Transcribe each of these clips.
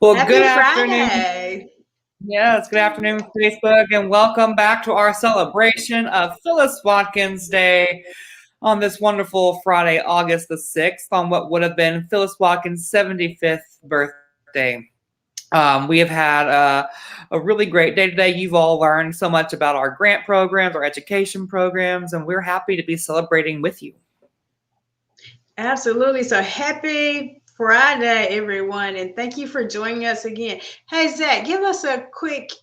Well, good Happy afternoon. Friday. Yes, good afternoon, Facebook, and welcome back to our celebration of Phyllis Watkins Day on this wonderful Friday, August the 6th, on what would have been Phyllis Watkins' 75th birthday. We have had a really great day today. You've all learned so much about our grant programs, our education programs, and we're happy to be celebrating with you. Absolutely. So happy Friday, everyone. And thank you for joining us again. Hey, Zach, give us a quick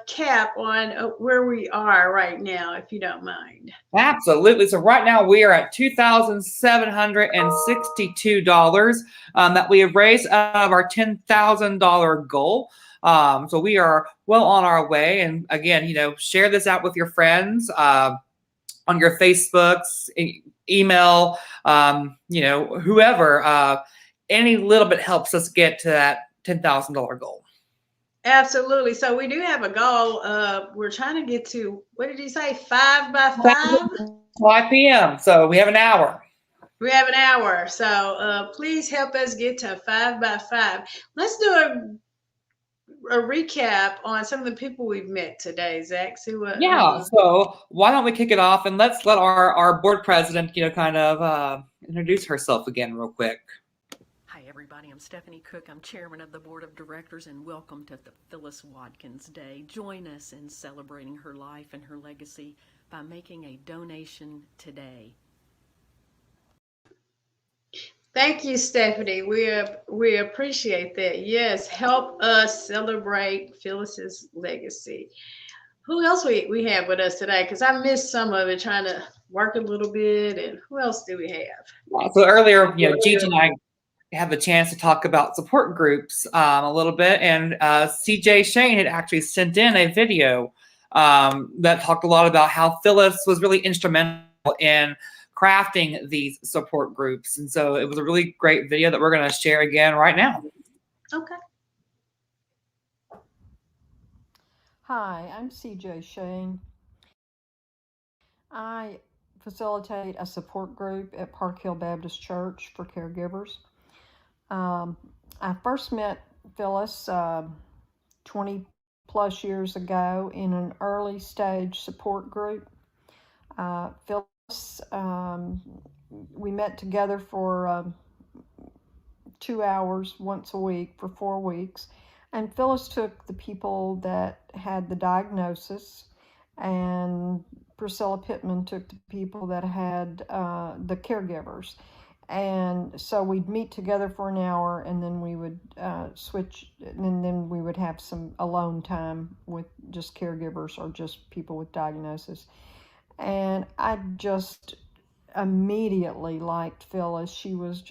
cap on where we are right now, if you don't mind. Absolutely. So right now we are at $2,762 that we have raised out of our $10,000 goal. So we are well on our way. And again, share this out with your friends on your Facebooks, email, whoever. Any little bit helps us get to that $10,000 goal. Absolutely. So we do have a goal. We're trying to get to, what did you say, 5 by 5? 5 p.m. So we have an hour. We have an hour. So please help us get to 5 by 5. Let's do a recap on some of the people we've met today, Zach. See what? Yeah. So why don't we kick it off and let's let our board president, kind of introduce herself again real quick. Hi, everybody. I'm Stephanie Cook. I'm chairman of the board of directors, and welcome to the Phyllis Watkins Day. Join us in celebrating her life and her legacy by making a donation today. Thank you, Stephanie. We appreciate that. Yes, help us celebrate Phyllis's legacy. Who else we have with us today? Because I missed some of it, trying to work a little bit. And who else do we have? So earlier, Gigi and I had the chance to talk about support groups a little bit, and CJ Shane had actually sent in a video that talked a lot about how Phyllis was really instrumental in crafting these support groups. And so it was a really great video that we're going to share again right now. Okay. Hi, I'm CJ Shane. I facilitate a support group at Park Hill Baptist Church for caregivers. I first met Phyllis 20 plus years ago in an early stage support group. Phyllis, we met together for 2 hours once a week for 4 weeks. And Phyllis took the people that had the diagnosis, and Priscilla Pittman took the people that had the caregivers. And so we'd meet together for an hour, and then we would switch, and then we would have some alone time with just caregivers or just people with diagnosis. And I just immediately liked Phyllis. She was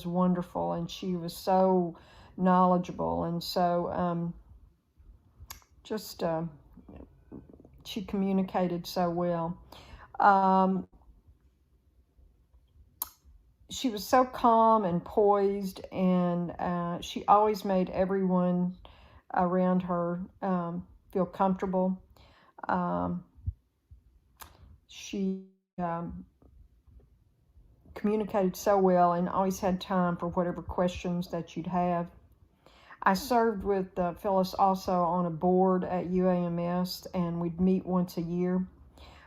wonderful, and she was so knowledgeable, and so she communicated so well. She was so calm and poised, and she always made everyone around her feel comfortable. She communicated so well and always had time for whatever questions that you'd have. I served with Phyllis also on a board at UAMS, and we'd meet once a year.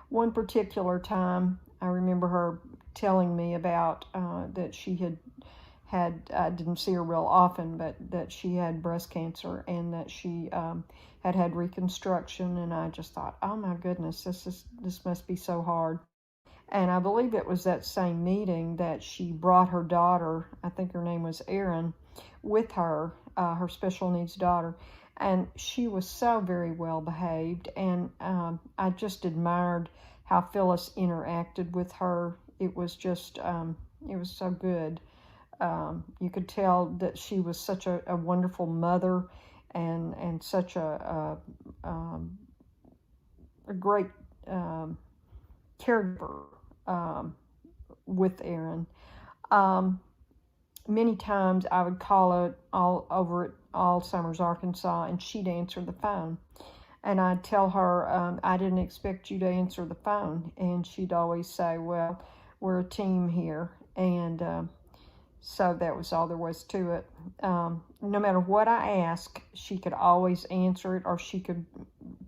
One particular time, I remember her telling me about that she had I didn't see her real often, but that she had breast cancer, and that she had reconstruction. And I just thought, oh my goodness, this must be so hard. And I believe it was that same meeting that she brought her daughter, I think her name was Erin, with her, her special needs daughter. And she was so very well behaved, and I just admired how Phyllis interacted with her. It was just, it was so good. You could tell that she was such a wonderful mother, and such a great caregiver with Erin. Many times I would call it all over at Alzheimer's Arkansas, and she'd answer the phone. And I'd tell her, I didn't expect you to answer the phone. And she'd always say, well, we're a team here. And So that was all there was to it. No matter what I asked, she could always answer it, or she could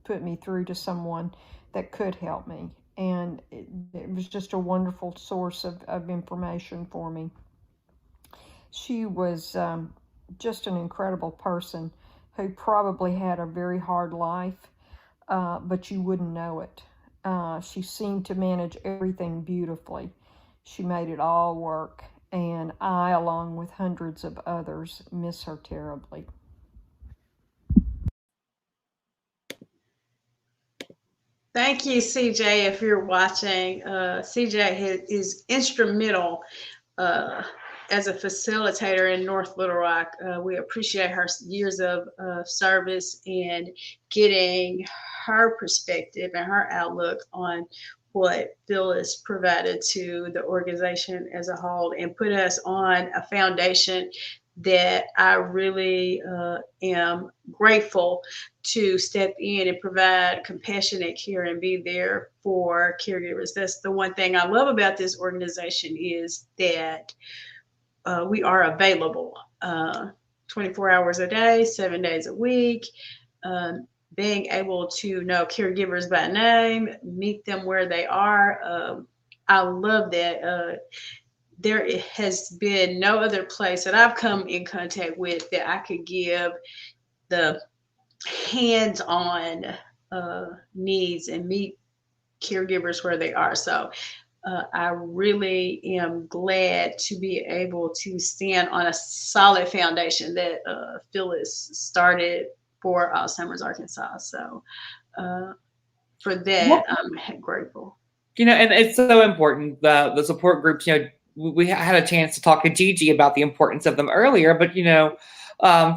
put me through to someone that could help me. And it was just a wonderful source of information for me. She was just an incredible person who probably had a very hard life, but you wouldn't know it. She seemed to manage everything beautifully. She made it all work, and I, along with hundreds of others, miss her terribly. Thank you, CJ, if you're watching. CJ is instrumental as a facilitator in North Little Rock. We appreciate her years of service and getting her perspective and her outlook on what Phyllis provided to the organization as a whole and put us on a foundation that I really am grateful to step in and provide compassionate care and be there for caregivers. That's the one thing I love about this organization, is that we are available 24 hours a day, 7 days a week. Being able to know caregivers by name, meet them where they are. I love that. There has been no other place that I've come in contact with that I could give the hands-on needs and meet caregivers where they are. So I really am glad to be able to stand on a solid foundation that Phyllis started for Alzheimer's Arkansas. So for that, I'm grateful. And it's so important, the support groups. We had a chance to talk to Gigi about the importance of them earlier, but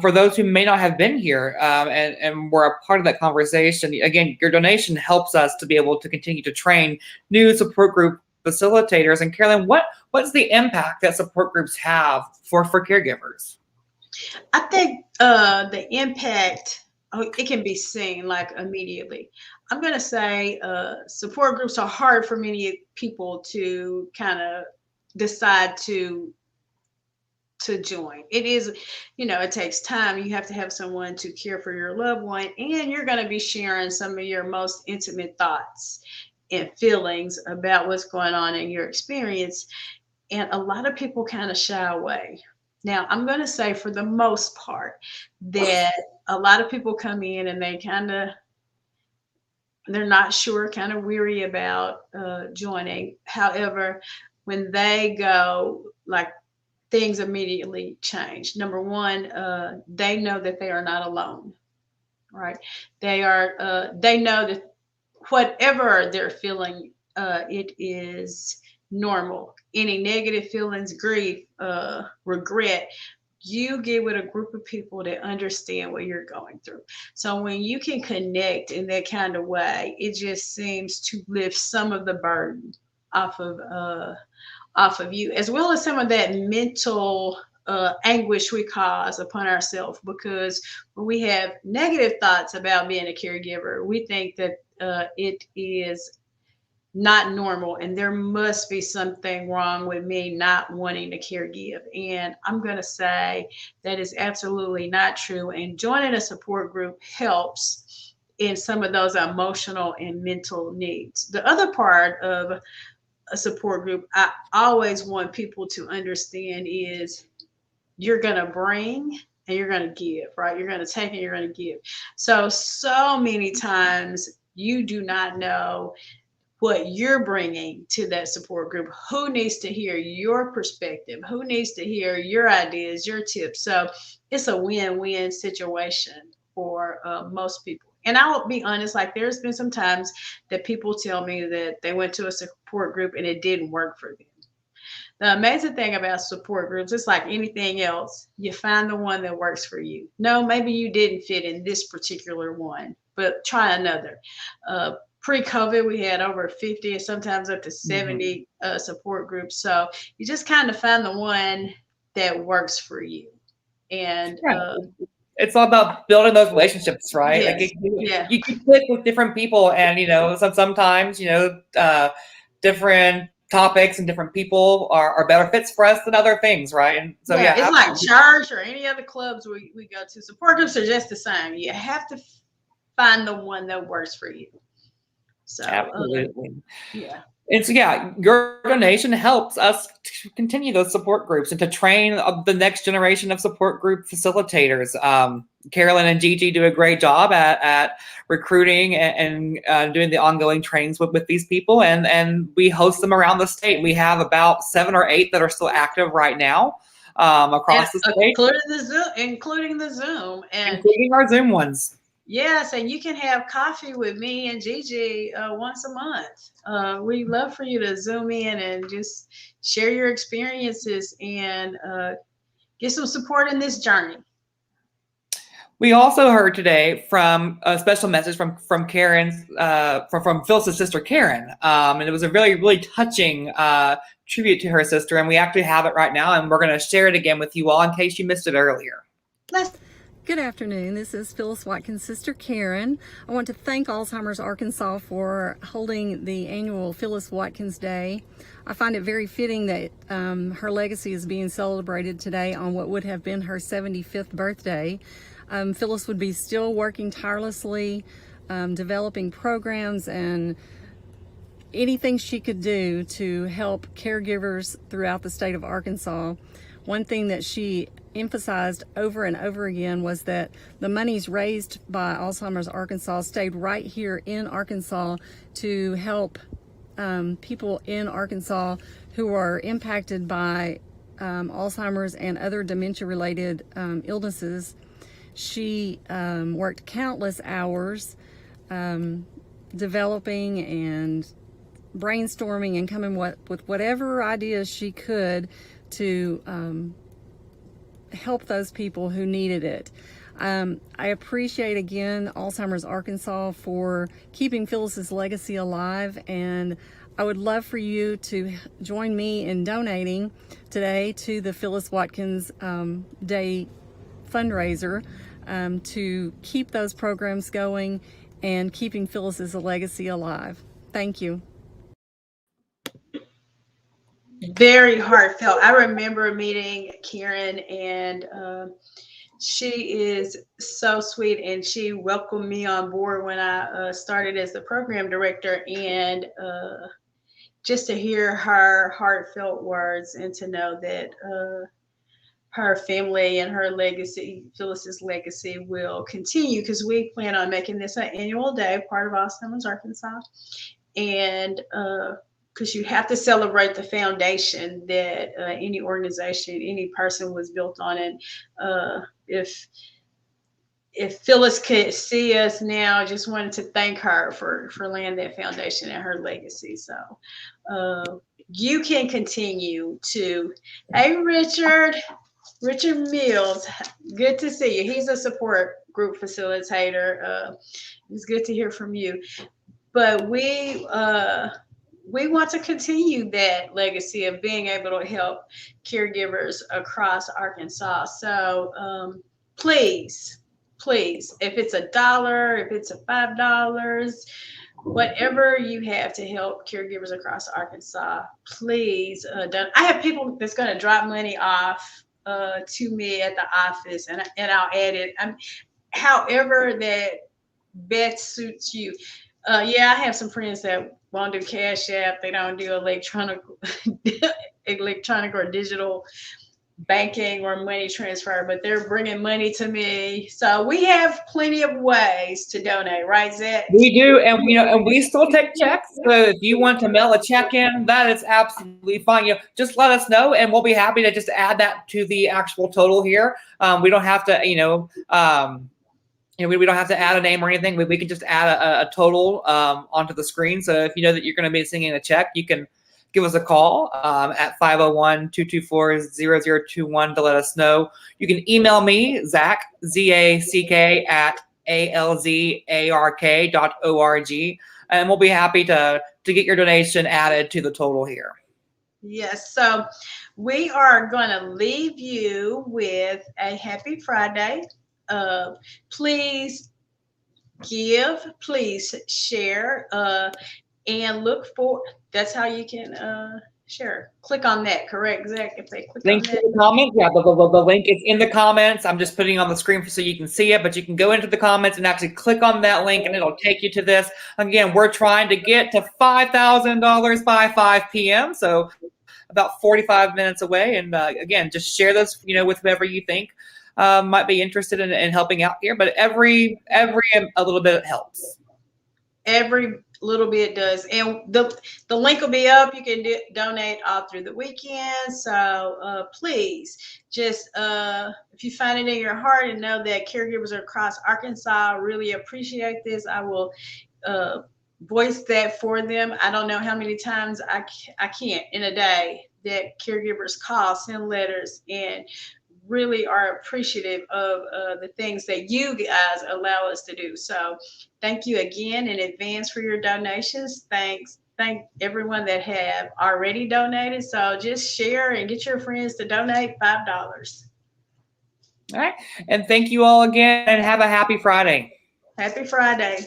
for those who may not have been here and were a part of that conversation, again, your donation helps us to be able to continue to train new support group facilitators. And Carolyn, what's the impact that support groups have for caregivers? I think the impact, it can be seen like immediately. I'm going to say support groups are hard for many people to kind of decide to join. It is, it takes time. You have to have someone to care for your loved one, and you're going to be sharing some of your most intimate thoughts and feelings about what's going on in your experience. And a lot of people kind of shy away. Now, I'm going to say for the most part that a lot of people come in and they're not sure, kind of weary about joining. However, when they go, like, things immediately change. Number one, they know that they are not alone, right? They know that whatever they're feeling, it is normal. Any negative feelings, grief, regret, you get with a group of people that understand what you're going through. So when you can connect in that kind of way, it just seems to lift some of the burden off of you, as well as some of that mental anguish we cause upon ourselves. Because when we have negative thoughts about being a caregiver, we think that it is not normal and there must be something wrong with me not wanting to caregive. And I'm going to say that is absolutely not true. And joining a support group helps in some of those emotional and mental needs. The other part of a support group, I always want people to understand, is you're going to bring and you're going to give, right? You're going to take and you're going to give. So many times you do not know what you're bringing to that support group. Who needs to hear your perspective? Who needs to hear your ideas, your tips? So it's a win-win situation for most people. And I will be honest, like, there's been some times that people tell me that they went to a support group and it didn't work for them. The amazing thing about support groups, it's like anything else. You find the one that works for you. No, maybe you didn't fit in this particular one, but try another. Pre-COVID, we had over 50 and sometimes up to 70 support groups. So you just kind of find the one that works for you. And it's all about building those relationships, right? Yes. You can click with different people, and sometimes different topics and different people are better fits for us than other things, right? And so yeah, it's like absolutely. church or any other clubs we go to. Support groups are just the same. You have to find the one that works for you. So Absolutely. yeah. And so, your donation helps us to continue those support groups and to train the next generation of support group facilitators. Carolyn and Gigi do a great job at recruiting and doing the ongoing trainings with these people. And we host them around the state. We have about 7 or 8 that are still active right now across the state. Including the Zoom. And including our Zoom ones. Yes, and you can have coffee with me and Gigi once a month. We'd love for you to Zoom in and just share your experiences and get some support in this journey. We also heard today from a special message from Karen's from Phyllis's sister Karen, and it was a really, really touching tribute to her sister, and we actually have it right now, and we're going to share it again with you all in case you missed it earlier. Good afternoon. This is Phyllis Watkins' sister Karen. I want to thank Alzheimer's Arkansas for holding the annual Phyllis Watkins Day. I find it very fitting that her legacy is being celebrated today on what would have been her 75th birthday. Phyllis would be still working tirelessly, developing programs and anything she could do to help caregivers throughout the state of Arkansas. One thing that she emphasized over and over again was that the monies raised by Alzheimer's Arkansas stayed right here in Arkansas to help people in Arkansas who are impacted by Alzheimer's and other dementia-related illnesses. She worked countless hours developing and brainstorming and coming with whatever ideas she could to help those people who needed it. I appreciate again Alzheimer's Arkansas for keeping Phyllis's legacy alive, and I would love for you to join me in donating today to the Phyllis Watkins Day fundraiser to keep those programs going and keeping Phyllis's legacy alive. Thank you. Very heartfelt. I remember meeting Karen, and she is so sweet, and she welcomed me on board when I started as the program director, and just to hear her heartfelt words and to know that her family and her legacy, Phyllis's legacy, will continue, because we plan on making this an annual day, part of Alzheimer's Arkansas. And because you have to celebrate the foundation that any organization, any person was built on. And if Phyllis could see us now, I just wanted to thank her for laying that foundation and her legacy. So you can continue to, hey, Richard Mills, good to see you. He's a support group facilitator. It's good to hear from you. But we want to continue that legacy of being able to help caregivers across Arkansas. So please, if it's $1, if it's $5, whatever you have to help caregivers across Arkansas, please. I have people that's going to drop money off to me at the office, and I'll add it. However that best suits you. Yeah, I have some friends that won't do Cash App. They don't do electronic or digital banking or money transfer, but they're bringing money to me. So we have plenty of ways to donate, right, Zach? We do, and and we still take checks. So if you want to mail a check in, that is absolutely fine. Just let us know, and we'll be happy to just add that to the actual total here. We don't have to, we don't have to add a name or anything. We can just add a total onto the screen. So if you know that you're going to be sending a check, you can give us a call at 501-224-0021 to let us know. You can email me, Zach, Z-A-C-K, at alzark.org, and we'll be happy to get your donation added to the total here. Yes, so we are going to leave you with a happy Friday. Please give, please share, and look for that's how you can share. Click on that, correct, Zach? If they click Link on in that. the comments. Yeah, the link is in the comments. I'm just putting it on the screen so you can see it, but you can go into the comments and actually click on that link and it'll take you to this. Again, we're trying to get to $5,000 by 5 p.m. So about 45 minutes away. And again, just share this, with whoever you think might be interested in helping out here. But every a little bit helps. Every little bit does, and the link will be up. You can donate all through the weekend. So please, just if you find it in your heart and know that caregivers across Arkansas really appreciate this, I will voice that for them. I don't know how many times I can't in a day that caregivers call, send letters, and really are appreciative of the things that you guys allow us to do. So thank you again in advance for your donations. Thank everyone that have already donated. So just share and get your friends to donate $5. All right. And thank you all again and have a happy Friday. Happy Friday.